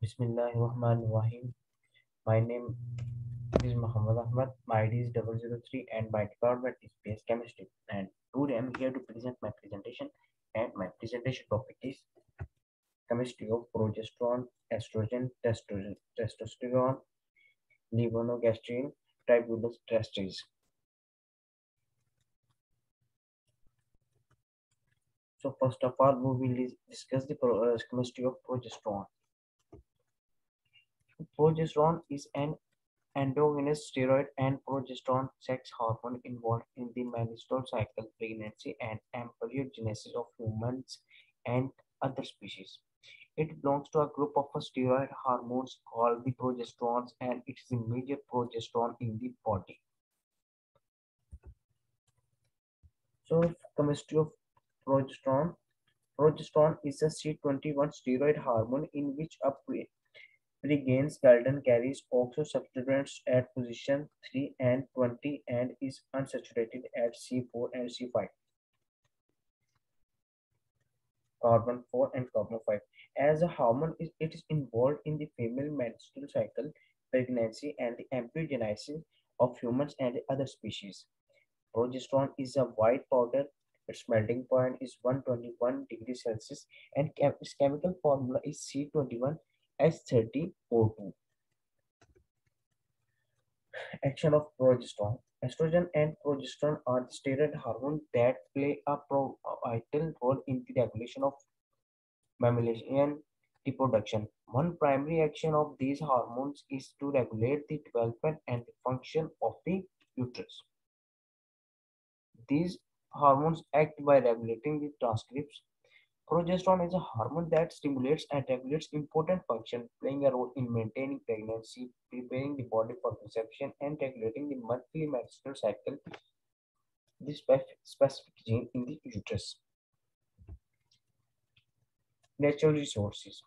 Bismillahirrahmanirrahim. My name is Muhammad Ahmad. My ID is 003 and my department is base chemistry. And today I'm here to present my presentation. And my presentation topic is chemistry of progesterone, estrogen, testosterone, levonorgestrel, Tibullus, Terrestris. So first of all, we will discuss the chemistry of progesterone. Progesterone is an endogenous steroid and progesterone sex hormone involved in the menstrual cycle, pregnancy, and embryogenesis of humans and other species. It belongs to a group of steroid hormones called the progesterones, and it is a major progesterone in the body. So, chemistry of progesterone. Progesterone is a C21 steroid hormone in which a pregained skeleton carries oxo substituents at position 3 and 20 and is unsaturated at C4 and C5, carbon 4 and carbon 5. As a hormone, it is involved in the female menstrual cycle, pregnancy, and the embryogenesis of humans and other species. Progesterone is a white powder. Its melting point is 121 degrees Celsius and its chemical formula is C21H30O2. Action of progesterone. Estrogen and progesterone are the steroid hormones that play a vital role in the regulation of mammalian reproduction. One primary action of these hormones is to regulate the development and the function of the uterus. These hormones act by regulating the transcripts. Progesterone is a hormone that stimulates and regulates important functions, playing a role in maintaining pregnancy, preparing the body for conception, and regulating the monthly menstrual cycle, the specific gene in the uterus. Natural resources.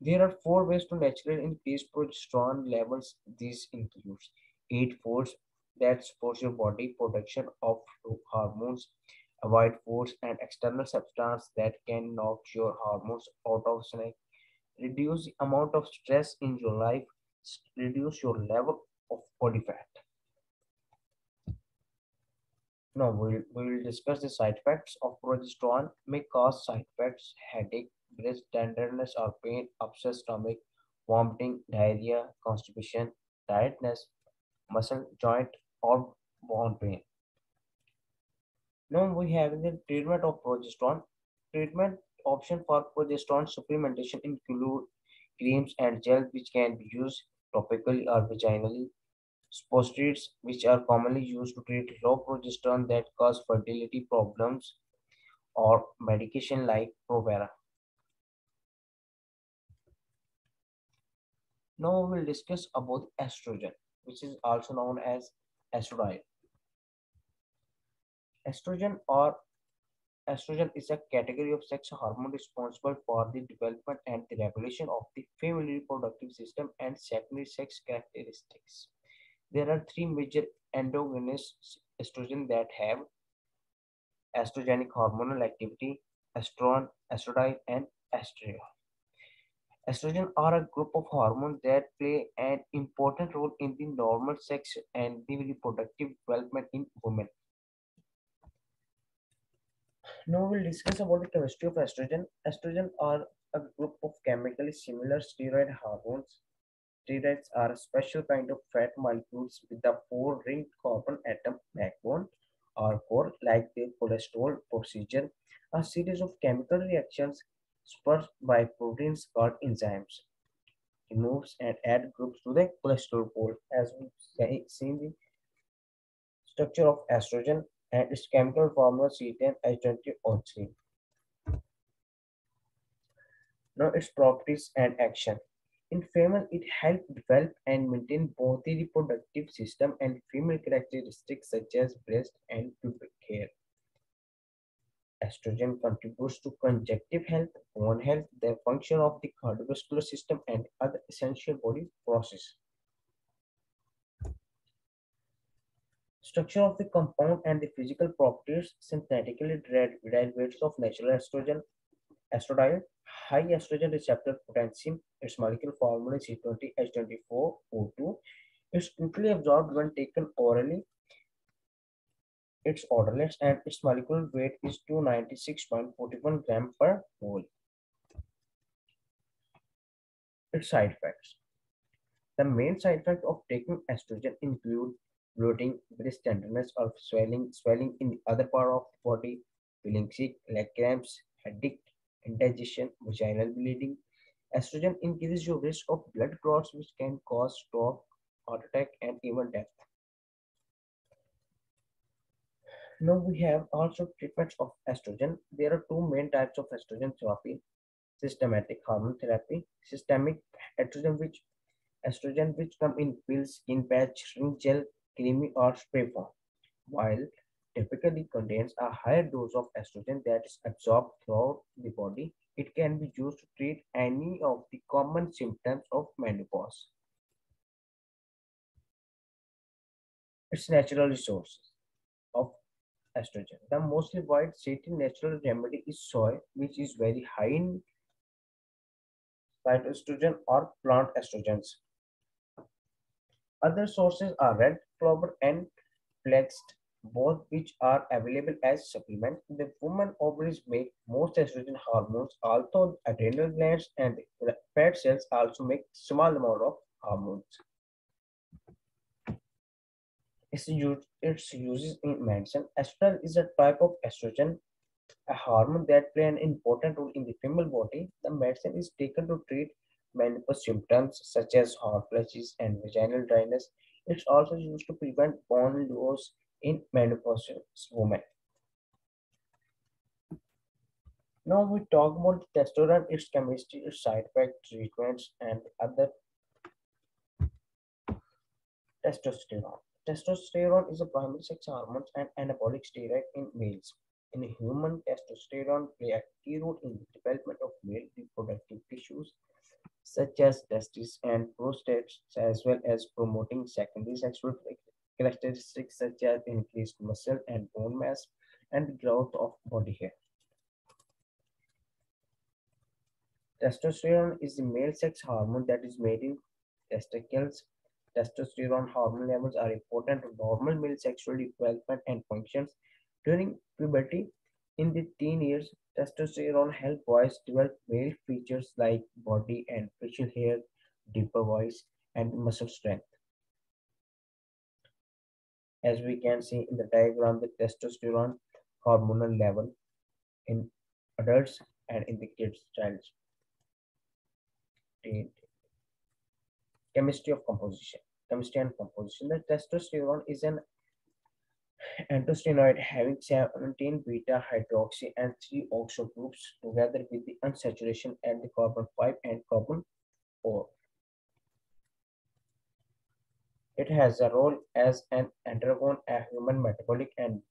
There are four ways to naturally increase progesterone levels. These includes eat foods that support your body production of hormones, avoid foods and external substances that can knock your hormones out of sync, reduce the amount of stress in your life, reduce your level of body fat. Now we will discuss the side effects of progesterone. May cause side effects, headache, breast tenderness or pain, upset stomach, vomiting, diarrhea, constipation, tiredness, muscle, joint, or bone pain. Now we have the treatment of progesterone. Treatment option for progesterone supplementation include creams and gel which can be used topically or vaginally. Suppositories which are commonly used to treat low progesterone that cause fertility problems or medication like Provera. Now we will discuss about estrogen which is also known as estradiol. Estrogen or Estrogen is a category of sex hormone responsible for the development and the regulation of the female reproductive system and secondary sex characteristics. There are three major endogenous estrogen that have estrogenic hormonal activity: estrogen, estradiol, and estriol. Estrogen are a group of hormones that play an important role in the normal sex and the reproductive development in women. Now we'll discuss about the chemistry of estrogen. Estrogen are a group of chemically similar steroid hormones. Steroids are a special kind of fat molecules with a four-ringed carbon atom backbone or core, like the cholesterol procedure, a series of chemical reactions spurred by proteins called enzymes. Removes and add groups to the cholesterol pole, as we see in the structure of estrogen and its chemical formula C10H20O3. Now its properties and action. In female, it helps develop and maintain both the reproductive system and female characteristics such as breast and pubic hair. Estrogen contributes to conjunctive health, bone health, the function of the cardiovascular system, and other essential body processes. Structure of the compound and the physical properties synthetically derivatives of natural estrogen. Estradiol, high estrogen receptor potency, its molecular formula is C20H24O2. It's quickly absorbed when taken orally. It's odorless and its molecular weight is 296.41 gram per mole. Its side effects. The main side effects of taking estrogen include bloating, breast tenderness or swelling in the other part of the body, feeling sick, leg cramps, headache, indigestion, vaginal bleeding. Estrogen increases your risk of blood clots, which can cause stroke, heart attack, and even death. Now we have also treatments of estrogen. There are two main types of estrogen therapy: systematic hormone therapy, systemic estrogen which come in pills, skin patch, ring gel, creamy or spray form, while typically contains a higher dose of estrogen that is absorbed throughout the body. It can be used to treat any of the common symptoms of menopause. Its natural resources of estrogen. The mostly widely natural remedy is soy, which is very high in phytoestrogen or plant estrogens. Other sources are red clover and flexed, both which are available as supplements. The woman ovaries make most estrogen hormones, although adrenal glands and fat cells also make small amount of hormones. Its uses in medicine. Estrogen is a type of estrogen, a hormone that plays an important role in the female body. The medicine is taken to treat menopause symptoms such as hot flashes and vaginal dryness. It's also used to prevent bone loss in menopausal women. Now we talk about testosterone, its chemistry, its side effects, treatments, and other. Testosterone. Testosterone is a primary sex hormone and anabolic steroid in males. In human, testosterone play a key role in the development of male reproductive tissues such as testes and prostates, as well as promoting secondary sexual characteristics such as increased muscle and bone mass and growth of body hair. Testosterone is the male sex hormone that is made in testicles. Testosterone hormone levels are important to normal male sexual development and functions. During puberty, in the teen years, testosterone helps boys develop male features like body and facial hair, deeper voice, and muscle strength. As we can see in the diagram, the testosterone hormonal level in adults and in the kids, child. Chemistry of composition. Chemistry and composition. The testosterone is an antostenoid having 17 beta hydroxy and 3 oxo groups together with the unsaturation and the carbon 5 and carbon 4. It has a role as an androgen, a human metabolic and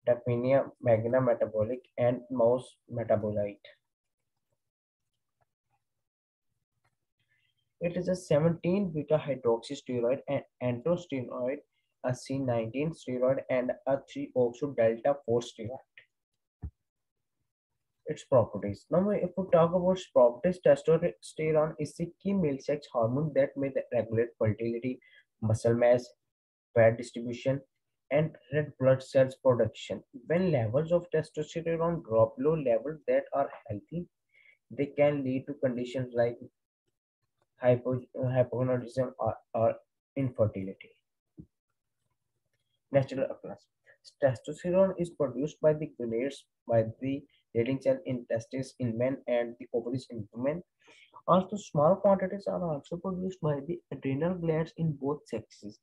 Daphnia magna metabolic and mouse metabolite. It is a 17 beta hydroxysteroid and androstenoid, a C19 steroid, and a 3-oxo delta 4 steroid. Its properties. Now, if we talk about its properties, testosterone is the key male sex hormone that may regulate fertility, muscle mass, fat distribution, and red blood cells production. When levels of testosterone drop below levels that are healthy, they can lead to conditions like hypogonadism or infertility. Natural occurrence. Testosterone is produced by the gonads, by the Dating cell in testes in men and the ovaries in women. Also, small quantities are also produced by the adrenal glands in both sexes.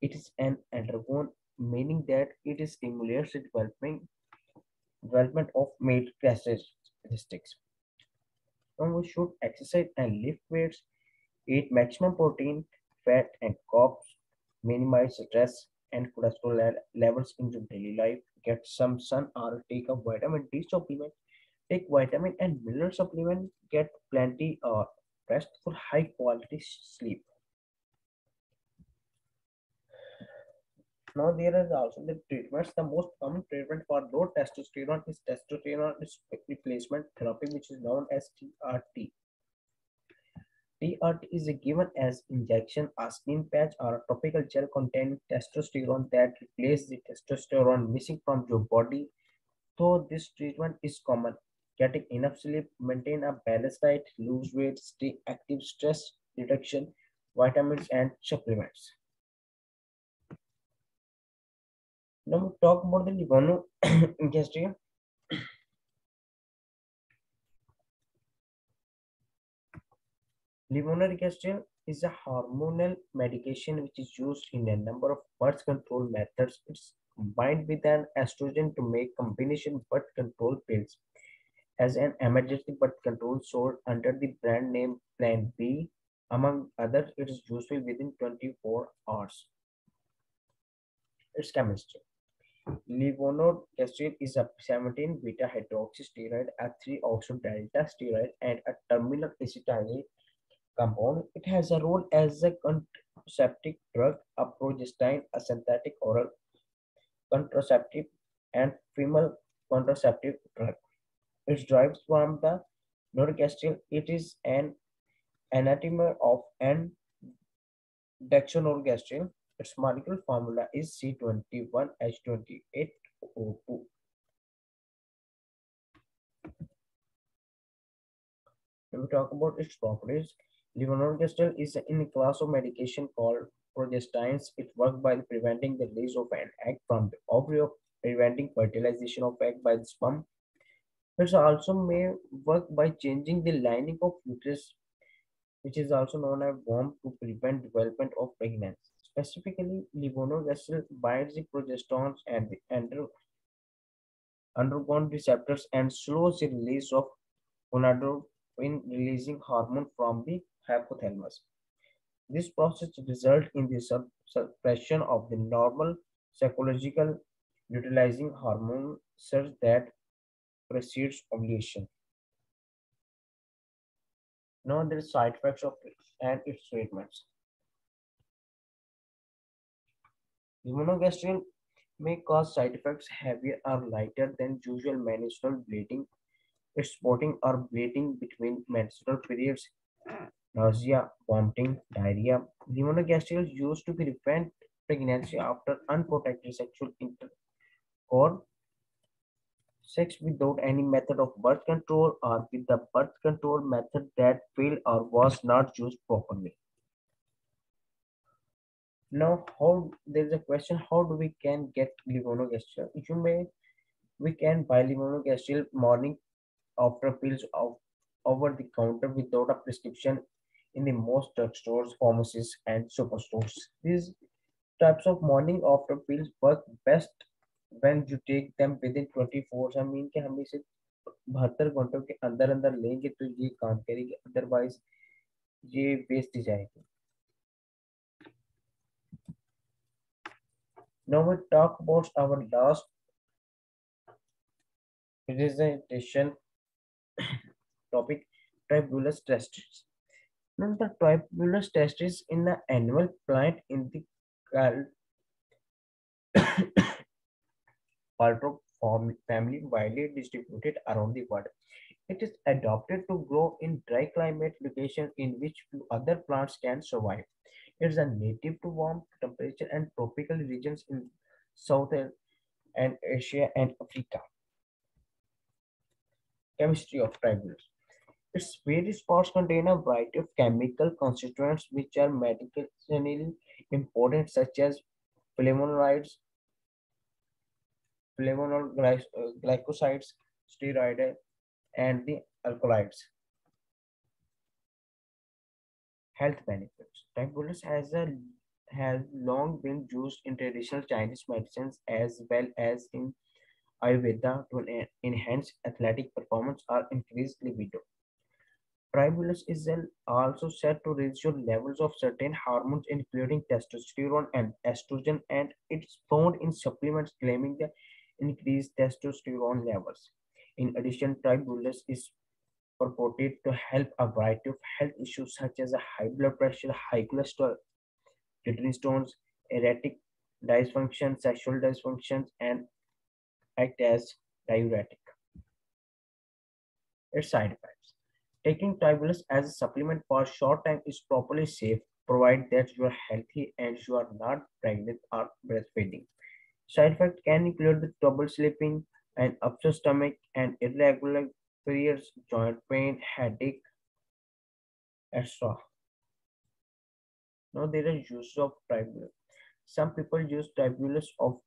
It is an androgen, meaning that it stimulates the development of male characteristics. Now we should exercise and lift weights, eat maximum protein, fat, and carbs, minimize stress and cholesterol levels in your daily life, get some sun or take a vitamin D supplement, take vitamin and mineral supplement, get plenty rest for high quality sleep. Now there is also the treatments. The most common treatment for low testosterone is testosterone replacement therapy, which is known as TRT. TRT is given as injection, a skin patch, or a topical gel containing testosterone that replaces the testosterone missing from your body. Though this treatment is common, getting enough sleep, maintain a balanced diet, lose weight, stay active, stress reduction, vitamins and supplements. Now we talk about the levonorgestrel. Levonorgestrel is a hormonal medication which is used in a number of birth control methods. It's combined with an estrogen to make combination birth control pills. As an emergency birth control sold under the brand name Plan B, among others, it is useful within 24 hours. Its chemistry. Levonorgestrel is a 17 beta hydroxysteroid, a 3-oxo delta steroid, and a terminal acetylate compound. It has a role as a contraceptive drug, a progestin, a synthetic oral contraceptive, and female contraceptive drug. It derives from the norgestrel. It is an enantiomer of n-dextronorgestrel. Its molecular formula is C21H28O2. When we talk about its properties, levonorgestrel is in a class of medication called progestins. It works by preventing the release of an egg from the ovary, of preventing fertilization of egg by the sperm. It also may work by changing the lining of uterus, which is also known as womb, to prevent development of pregnancy. Specifically, levonorgestrel binds the progesterones and the androgen receptors and slows the release of gonadotropin releasing hormone from the hypothalamus. This process results in the suppression of the normal psychological utilizing hormone surge that precedes ovulation. Now there are side effects of it and its treatments. Levonorgestrel may cause side effects heavier or lighter than usual menstrual bleeding, spotting or bleeding between menstrual periods, nausea, vomiting, diarrhea. Levonorgestrel is used to prevent pregnancy after unprotected sexual intercourse, sex without any method of birth control, or with the birth control method that failed or was not used properly. Now, how there is a question: how do we can get levonorgestrel? We can buy levonorgestrel morning after pills of over the counter without a prescription in the most drugstores, pharmacies, and superstores. These types of morning after pills work best when you take them within 24 I mean कि हम इसे 72 घंटों के अंदर अंदर लेंगे तो ये काम करेगी, अदरवाइज ये वेस्ट जाएगी. Now we talk about our last presentation topic, Tibullus testis. Now the Tibullus testis in the annual plant in the Paltrow family, widely distributed around the world. It is adapted to grow in dry climate locations in which few other plants can survive. It is a native to warm temperature and tropical regions in South and Asia and Africa. Chemistry of Tibullus. Its various parts contain a variety of chemical constituents which are medicinally important, such as flavonoids, glycosides, steroids, and the alkaloids. Health benefits. Tibullus has long been used in traditional Chinese medicines as well as in Ayurveda to enhance athletic performance or increase libido. Tribulus is also said to reduce your levels of certain hormones, including testosterone and estrogen, and it's found in supplements claiming the increased testosterone levels. In addition, Tribulus is purported to help a variety of health issues such as high blood pressure, high cholesterol, kidney stones, erratic dysfunction, sexual dysfunctions, and act as diuretic. Its side effects. Taking Tibullus as a supplement for a short time is properly safe, provided that you are healthy and you are not pregnant or breastfeeding. Side effects can include the trouble sleeping, an upset stomach, and irregular periods, joint pain, headache, etc. Now there is use of Tibullus. Some people use Tibullus of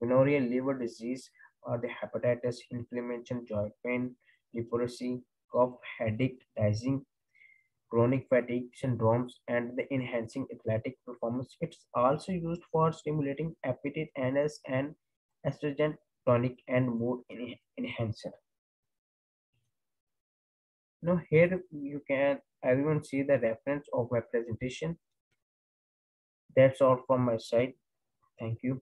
gonorrhea, liver disease, or the hepatitis, inflammation, joint pain, leprosy, cough, headache, dizzying, chronic fatigue syndromes, and the enhancing athletic performance. It's also used for stimulating appetite and as an estrogen tonic and mood enhancer. Now here you can everyone see the reference of my presentation. That's all from my side. Thank you.